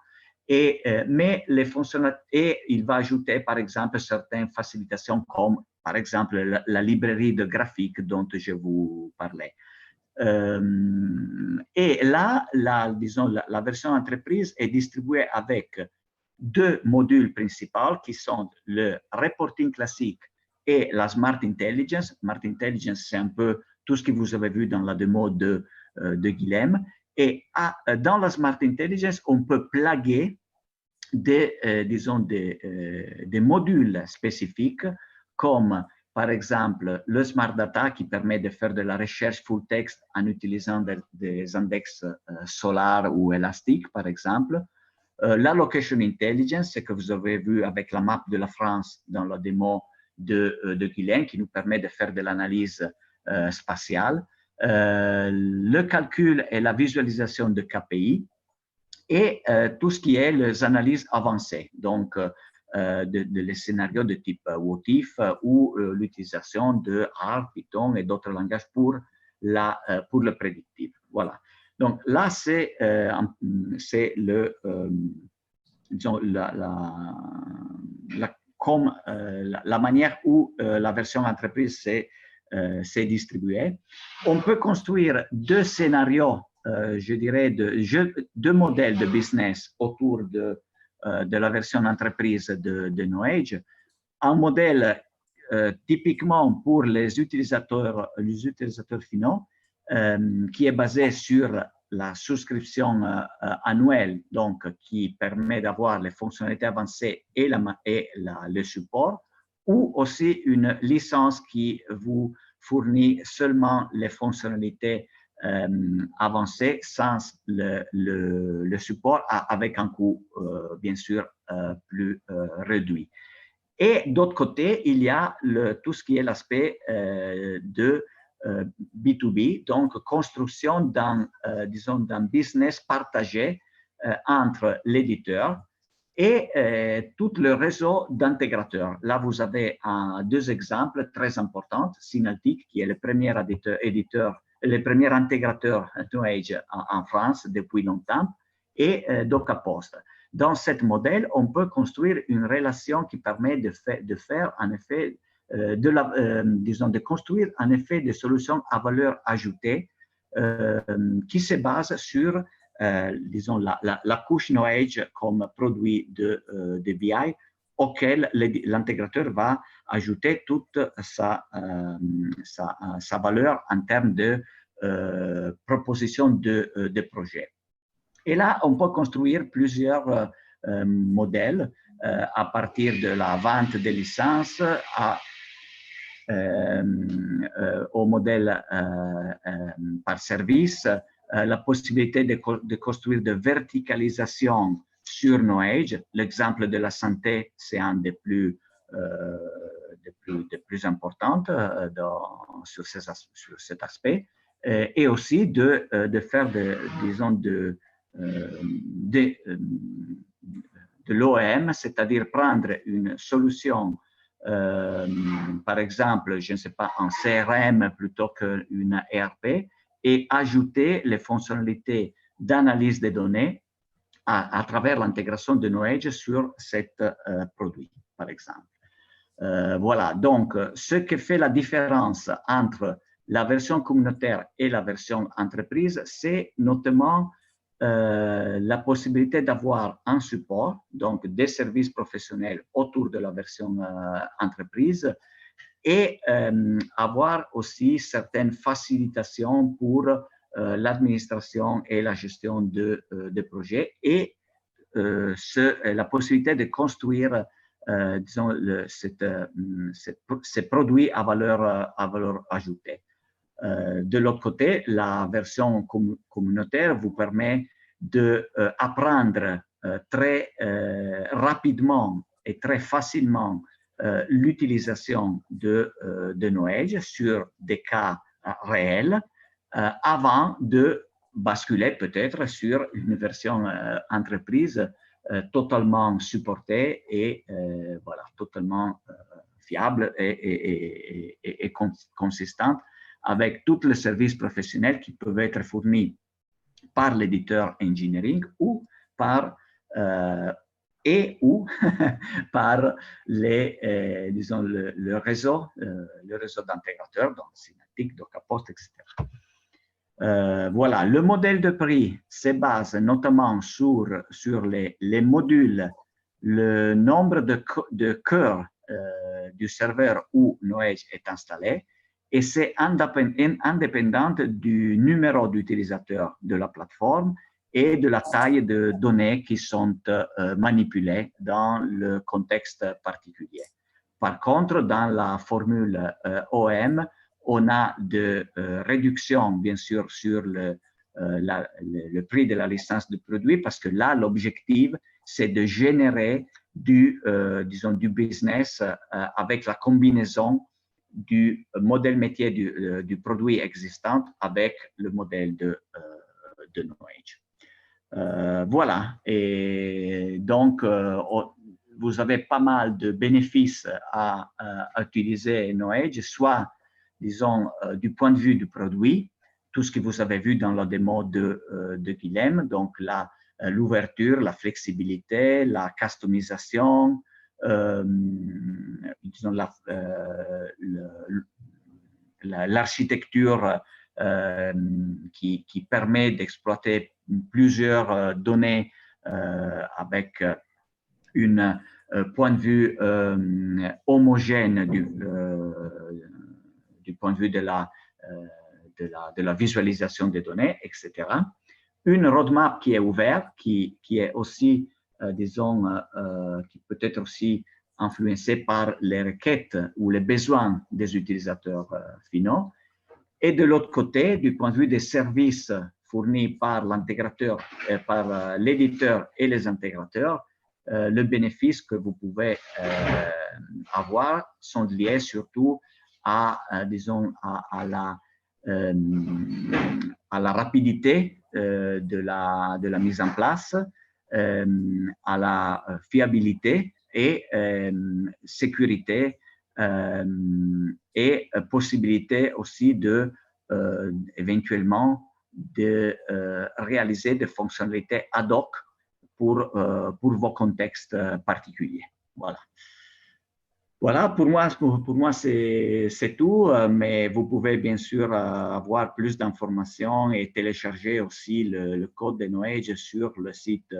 Mais les fonctionnalités, il va ajouter par exemple certaines facilitations comme par exemple la librairie de graphiques dont je vous parlais. Et là, disons, la version entreprise est distribuée avec 2 modules principaux qui sont le reporting classique et la Smart Intelligence. Smart Intelligence, c'est un peu tout ce que vous avez vu dans la démo de Guilhem. Et dans la Smart Intelligence, on peut plugger disons des modules spécifiques comme par exemple le Smart Data qui permet de faire de la recherche full text en utilisant des index Solr ou Elastic par exemple. La Location Intelligence, ce que vous avez vu avec la map de la France dans la démo de Guilhem qui nous permet de faire de l'analyse spatiale. Le calcul et la visualisation de KPI et tout ce qui est les analyses avancées, donc les scénarios de type what if ou l'utilisation de R, Python et d'autres langages pour le prédictif. Voilà. Donc là, c'est disons, la manière où la version entreprise s'est distribuée. On peut construire 2 scénarios, je dirais, 2 modèles de business autour de la version entreprise de Knowledge. Un modèle typiquement pour les utilisateurs finaux qui est basé sur la souscription annuelle, donc qui permet d'avoir les fonctionnalités avancées et le support, ou aussi une licence qui vous fournit seulement les fonctionnalités avancées sans le support avec un coût bien sûr plus réduit. Et d'autre côté, il y a tout ce qui est l'aspect de B2B, donc construction disons, d'un business partagé entre l'éditeur et tout le réseau d'intégrateurs. Là, vous avez 2 exemples très importants. Synaltic, qui est le premier le premier intégrateur Knowledge en France depuis longtemps, et DocaPost. Dans ce modèle, on peut construire une relation qui permet de faire en effet disons, de construire en effet des solutions à valeur ajoutée qui se basent sur, disons, la couche Knowledge comme produit de BI auquel l'intégrateur va ajouter toute sa valeur en termes de proposition de projet. Et là, on peut construire plusieurs modèles à partir de la vente des licences au modèle par service, la possibilité de construire de verticalisation sur KnowEdge. L'exemple de la santé, c'est un des plus importantes sur cet aspect. Et aussi de faire, disons, de l'OEM, c'est-à-dire prendre une solution, par exemple, je ne sais pas, un CRM plutôt qu'une ERP, et ajouter les fonctionnalités d'analyse des données à travers l'intégration de KnowEdge sur cet produit, par exemple. Voilà, donc ce qui fait la différence entre la version communautaire et la version entreprise, c'est notamment la possibilité d'avoir un support, donc des services professionnels autour de la version entreprise, et avoir aussi certaines facilitations pour l'administration et la gestion de projets, et la possibilité de construire disons, ces produits à valeur ajoutée. De l'autre côté, la version communautaire vous permet d'apprendre très rapidement et très facilement l'utilisation de KnowEdge sur des cas réels avant de basculer peut-être sur une version entreprise totalement supportée et voilà, totalement fiable et consistante, avec tous les services professionnels qui peuvent être fournis par l'éditeur engineering ou par par disons, le réseau d'intégrateurs, donc Synaptic, DocaPost, etc. Voilà, le modèle de prix se base notamment sur les modules, le nombre de cœurs du serveur où KnowEdge est installé, et c'est indépendant du numéro d'utilisateur de la plateforme et de la taille de données qui sont manipulées dans le contexte particulier. Par contre, dans la formule OM, on a de réduction, bien sûr, sur le prix de la licence de produit, parce que là, l'objectif, c'est de générer disons, du business avec la combinaison du modèle métier du produit existant avec le modèle de KnowEdge. Voilà, et donc, vous avez pas mal de bénéfices à utiliser KnowEdge, soit disons, du point de vue du produit, tout ce que vous avez vu dans la démo de Guilhem, donc l'ouverture, la flexibilité, la customisation, disons l'architecture qui permet d'exploiter plusieurs données avec un point de vue homogène du point de vue de la visualisation des données, etc. Une roadmap qui est ouverte, qui est aussi, disons, qui peut être aussi influencée par les requêtes ou les besoins des utilisateurs finaux. Et de l'autre côté, du point de vue des services fournis par l'intégrateur, par l'éditeur et les intégrateurs, le bénéfice que vous pouvez avoir sont liés surtout disons, à la rapidité de la mise en place, à la fiabilité et sécurité et possibilité aussi éventuellement de réaliser des fonctionnalités ad hoc pour vos contextes particuliers. Voilà. Voilà, pour moi c'est tout, mais vous pouvez bien sûr avoir plus d'informations et télécharger aussi le code de KnowEdge sur le site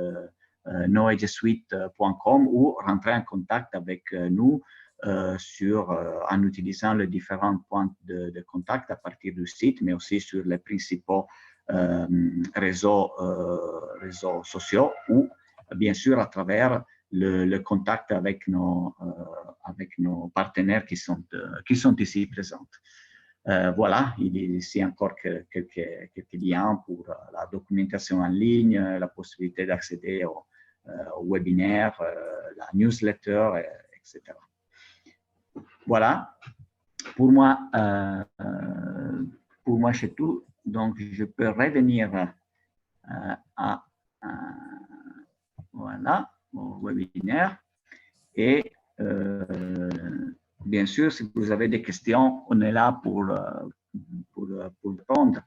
knowedgesuite.com ou rentrer en contact avec nous en utilisant les différents points de contact à partir du site, mais aussi sur les principaux réseaux sociaux ou bien sûr à travers le contact avec avec nos partenaires qui sont ici présents. Voilà, il y a ici encore quelques liens pour la documentation en ligne, la possibilité d'accéder au webinaire, la newsletter, etc. Voilà, pour moi c'est tout. Donc, je peux revenir voilà, au webinaire. Et bien sûr, si vous avez des questions, on est là pour répondre.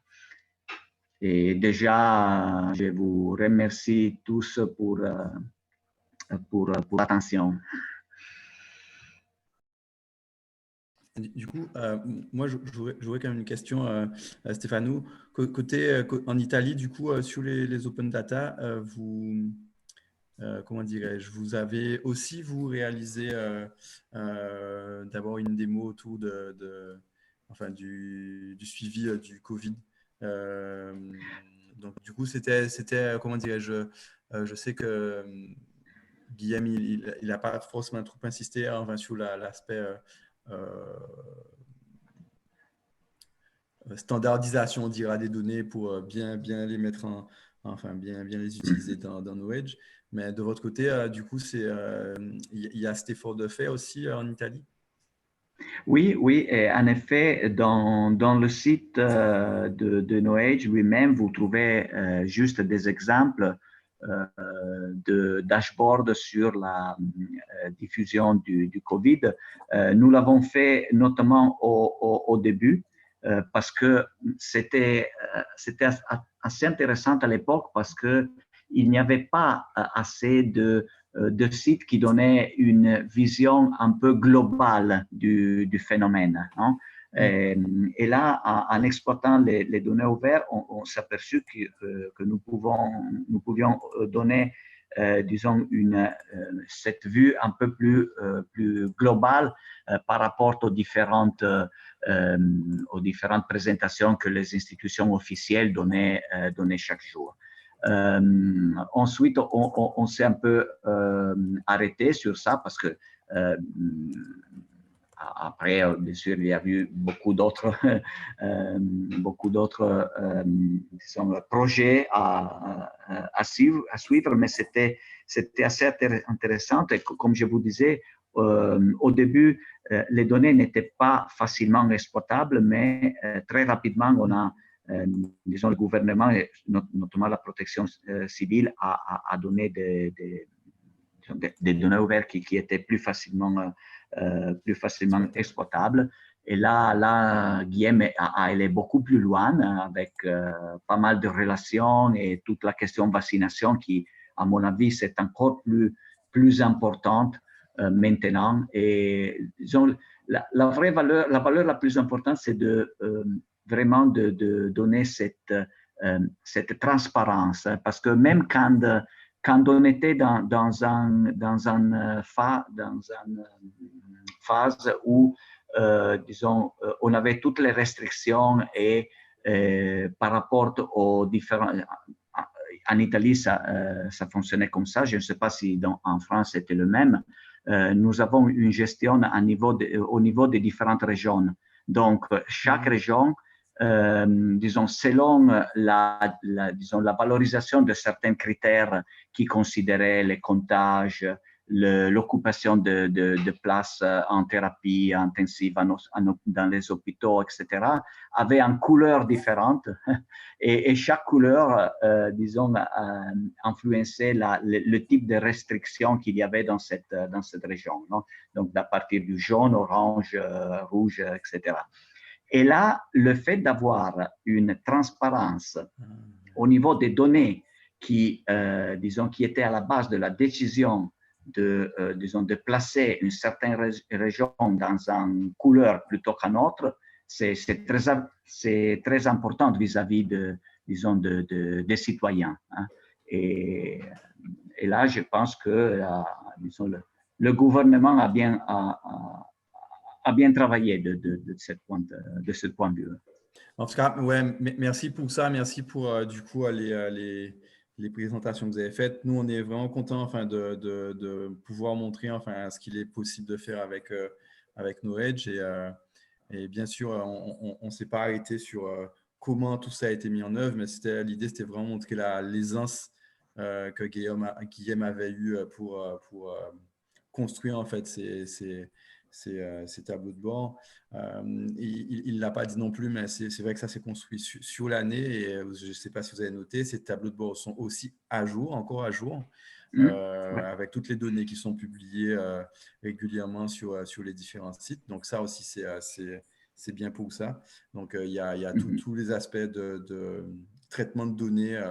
Et déjà, je vous remercie tous pour l'attention. Du coup, moi, j'aurais quand même une question, Stefano. Côté en Italie, du coup, sur les open data, comment dirais-je, vous avez aussi, vous, réalisé d'avoir une démo autour enfin, du suivi du Covid. Donc, du coup, c'était comment dirais-je, je sais que Guillaume, il n'a pas forcément trop insisté enfin, sur l'aspect standardisation, on dira, des données pour bien les mettre enfin bien les utiliser dans nos Edge. Mais de votre côté, du coup, il y a cet effort de fait aussi en Italie? Oui, et en effet, dans le site de Knowedge lui-même, vous trouvez juste des exemples de dashboard sur la diffusion du Covid. Nous l'avons fait notamment au début parce que c'était assez intéressant à l'époque parce qu'il n'y avait pas assez de sites qui donnaient une vision un peu globale du phénomène. Hein. Et là, en exploitant les données ouvertes, on s'est aperçu que nous pouvions donner, disons, cette vue un peu plus globale par rapport aux différentes présentations que les institutions officielles donnaient chaque jour. Ensuite, on s'est un peu arrêté sur ça parce que après, bien sûr, il y a eu beaucoup d'autres projets à suivre, mais c'était assez intéressant. Et comme je vous disais, au début, les données n'étaient pas facilement exploitables, mais très rapidement, on a disons, le gouvernement, et notamment la protection civile, a donné des données ouvertes qui étaient plus facilement exploitables. Et là Guillaume est allé beaucoup plus loin avec pas mal de relations et toute la question de vaccination qui, à mon avis, c'est encore plus importante maintenant. Et disons, la vraie valeur, la valeur la plus importante, c'est vraiment de donner cette transparence, parce que même quand on était dans une phase où, disons, on avait toutes les restrictions et par rapport aux différents... En Italie, ça fonctionnait comme ça. Je ne sais pas si en France, c'était le même. Nous avons une gestion au niveau des différentes régions. Donc, chaque région, disons, selon la valorisation de certains critères qui considéraient les comptages, l'occupation de places en thérapie intensive dans les hôpitaux, etc., avait une couleur différente et chaque couleur, disons, influençait le type de restrictions qu'il y avait dans cette région. Non? Donc, à partir du jaune, orange, rouge, etc. Et là, le fait d'avoir une transparence au niveau des données qui étaient à la base de la décision de placer une certaine région dans une couleur plutôt qu'une autre, c'est très important vis-à-vis des citoyens. Hein. Et là, je pense que le gouvernement a bien travaillé de ce point de vue. En tout cas, ouais, merci pour ça, merci pour du coup les les présentations que vous avez faites. Nous, on est vraiment contents de pouvoir montrer ce qu'il est possible de faire avec Knowedge. Et bien sûr, on ne s'est pas arrêté sur comment tout ça a été mis en œuvre, mais l'idée, c'était vraiment montrer l'aisance que Guillaume avait eu pour construire en fait ces tableaux de bord. Il ne l'a pas dit non plus, mais c'est vrai que ça s'est construit sur l'année. Et je ne sais pas si vous avez noté, ces tableaux de bord sont aussi encore à jour, avec toutes les données qui sont publiées régulièrement sur les différents sites. Donc ça aussi, c'est bien pour ça. Donc il y a tous les aspects de traitement de données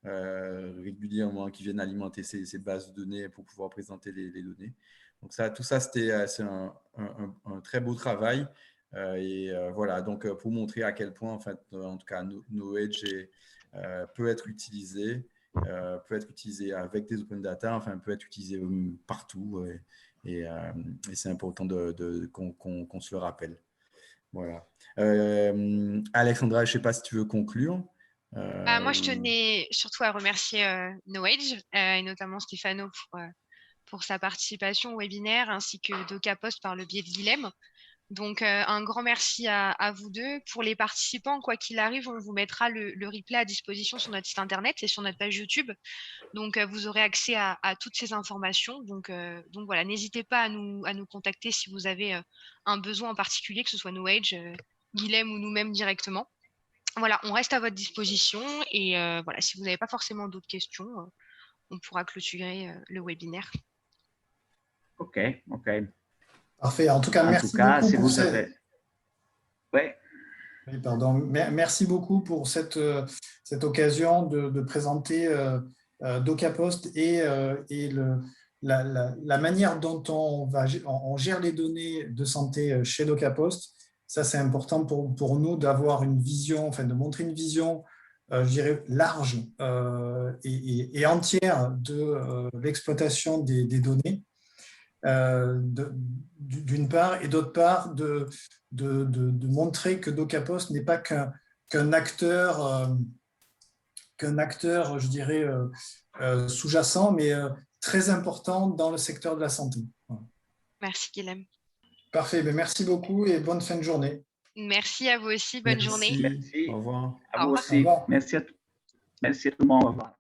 régulièrement qui viennent alimenter ces bases de données pour pouvoir présenter les données. Donc tout ça, c'est un très beau travail. Voilà, donc pour montrer à quel point, en tout cas, Knowedge peut être utilisé avec des open data, peut être utilisé partout. Et c'est important qu'on se le rappelle. Voilà. Alexandra, je ne sais pas si tu veux conclure. Moi, je tenais surtout à remercier Knowedge et notamment Stéphano pour sa participation au webinaire, ainsi que DocaPost par le biais de Guilhem. Donc, un grand merci à vous deux. Pour les participants, quoi qu'il arrive, on vous mettra le replay à disposition sur notre site internet et sur notre page YouTube. Donc, vous aurez accès à toutes ces informations. Donc voilà, n'hésitez pas à nous contacter si vous avez un besoin en particulier, que ce soit Knowedge, Guilhem ou nous-mêmes directement. Voilà, on reste à votre disposition. Et voilà, si vous n'avez pas forcément d'autres questions, on pourra clôturer le webinaire. OK. Parfait. En tout cas, merci beaucoup si pour vous avez... Ouais. Oui, pardon. Merci beaucoup pour cette occasion de présenter DocaPost et la manière dont on gère les données de santé chez DocaPost. Ça, c'est important pour nous d'avoir une vision, de montrer une vision, je dirais, large et entière de l'exploitation des données. D'une part, et d'autre part, de montrer que DocaPost n'est pas qu'un acteur, je dirais, sous-jacent, mais très important dans le secteur de la santé. Voilà. Merci, Guilhem. Parfait, merci beaucoup et bonne fin de journée. Merci à vous aussi, bonne journée. Merci. Au revoir. À vous aussi. Merci à tout le monde. Au revoir.